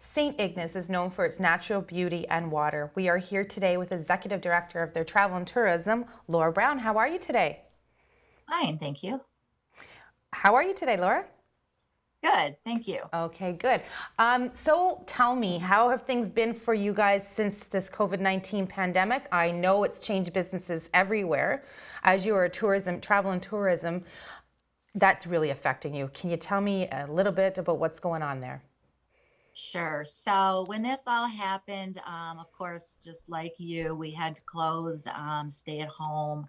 St. Ignace is known for its natural beauty and water. We are here today with Executive Director of their Travel and Tourism, Laura Brown. How are you today? Fine, thank you. How are you today, Laura? Good, thank you. Okay, good. So tell me, how have things been for you guys since this COVID-19 pandemic? I know it's changed businesses everywhere. As you are a travel and tourism, that's really affecting you. Can you tell me a little bit about what's going on there? Sure. So when this all happened, of course, just like you, we had to close, stay at home.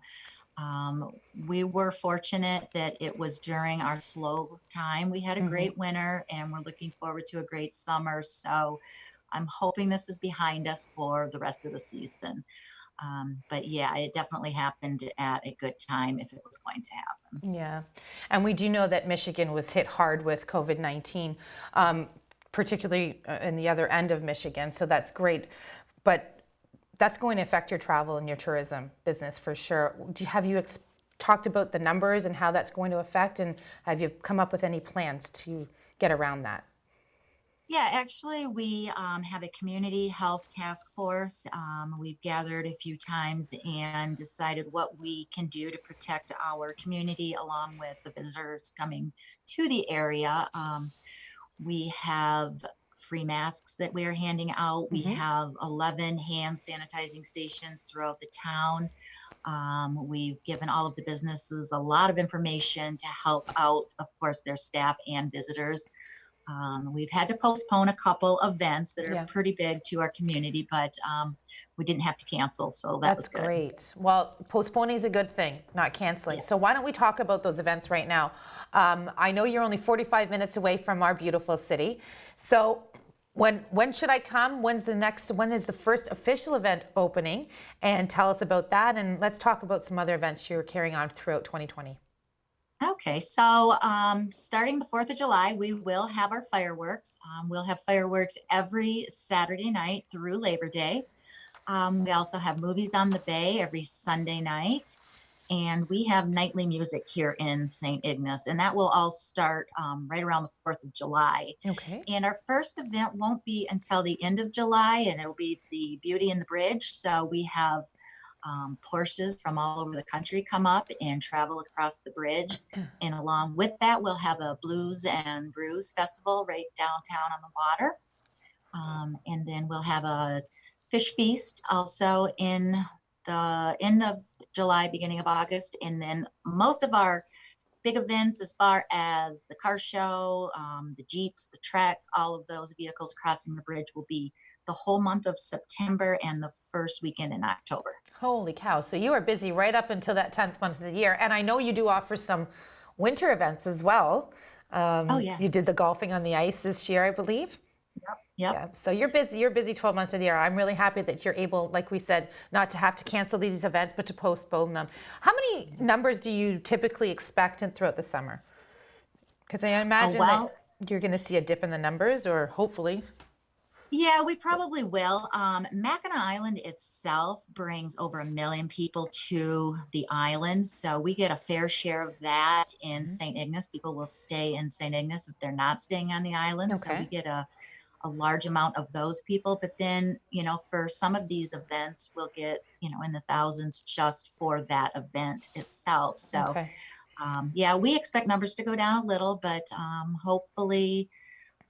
We were fortunate that it was during our slow time. We had a Hmm. great winter and we're looking forward to a great summer. So I'm hoping this is behind us for the rest of the season. But yeah, it definitely happened at a good time if it was going to happen. Yeah, and we do know that Michigan was hit hard with COVID-19, particularly in the other end of Michigan, so that's great. But that's going to affect your travel and your tourism business for sure. Have you talked about the numbers and how that's going to affect, and have you come up with any plans to get around that? Yeah, actually, we have a community health task force. We've gathered a few times and decided what we can do to protect our community along with the visitors coming to the area. We have free masks that we are handing out. We Hmm. have 11 hand sanitizing stations throughout the town. We've given all of the businesses a lot of information to help out, of course, their staff and visitors. We've had to postpone a couple events that are Yeah. pretty big to our community, but we didn't have to cancel, so that That's was good. great. Well, postponing is a good thing, not canceling. So why Yes. don't we talk about those events right now? I know you're only 45 minutes away from our beautiful city. So when should I come? When is the first official event opening? And tell us about that. And let's talk about some other events you're carrying on throughout 2020. Okay, so starting the 4th of July, we will have our fireworks. We'll have fireworks every Saturday night through Labor Day. We also have movies on the bay every Sunday night. And we have nightly music here in St. Ignace, and that will all start right around the 4th of July. Okay. And our first event won't be until the end of July, and it'll be the Beauty and the Bridge. So we have Porsches from all over the country come up and travel across the bridge. And along with that, we'll have a Blues and Brews festival right downtown on the water. And then we'll have a fish feast also in the end of July, beginning of August. And then most of our big events, as far as the car show, the Jeeps, the Trek, all of those vehicles crossing the bridge will be the whole month of September and the first weekend in October. Holy cow. So you are busy right up until that 10th month of the year. And I know you do offer some winter events as well. Oh, yeah. You did the golfing on the ice this year, I believe. Yep. Yep. Yeah, so you're busy. You're busy 12 months of the year. I'm really happy that you're able, like we said, not to have to cancel these events, but to postpone them. How many numbers do you typically expect throughout the summer? Because I Oh, imagine that well, you're going to see a dip in the numbers, or hopefully. yeah, we probably will. Mackinac Island itself brings over 1 million people to the island. So we get a fair share of that in Mhm. St. Ignace. People will stay in St. Ignace if they're not staying on the island. So we Okay. get a large amount of those people. But then, for some of these events, we'll get, in the thousands just for that event itself. So, Okay. yeah, we expect numbers to go down a little, but hopefully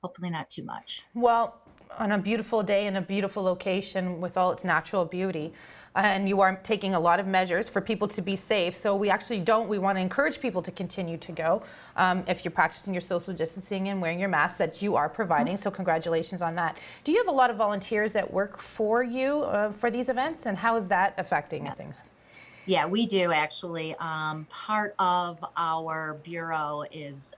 not too much. Well, on a beautiful day in a beautiful location with all its natural beauty, and you are taking a lot of measures for people to be safe. So we actually don't. We want to encourage people to continue to go. If you're practicing your social distancing and wearing your mask, that you are providing. So congratulations on that. Do you have a lot of volunteers that work for you for these events, and how is that affecting things? Yes. Yeah, we do actually. Part of our bureau is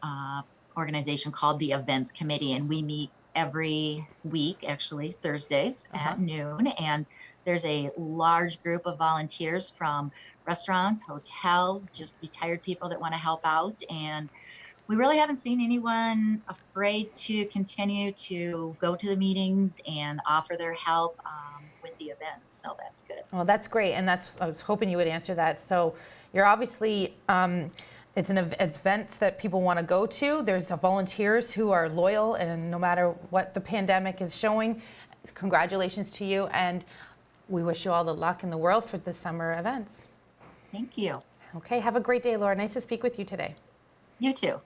organization called the Events Committee, and we meet every week, actually Thursdays Uh huh. at noon. And there's a large group of volunteers from restaurants, hotels, just retired people that want to help out. And we really haven't seen anyone afraid to continue to go to the meetings and offer their help with the event. So that's good. Well, that's great, and I was hoping you would answer that. So, you're obviously It's an events that people want to go to. There's volunteers who are loyal, and no matter what the pandemic is showing, congratulations to you, and we wish you all the luck in the world for the summer events. Thank you. Okay, have a great day, Laura. Nice to speak with you today. You too.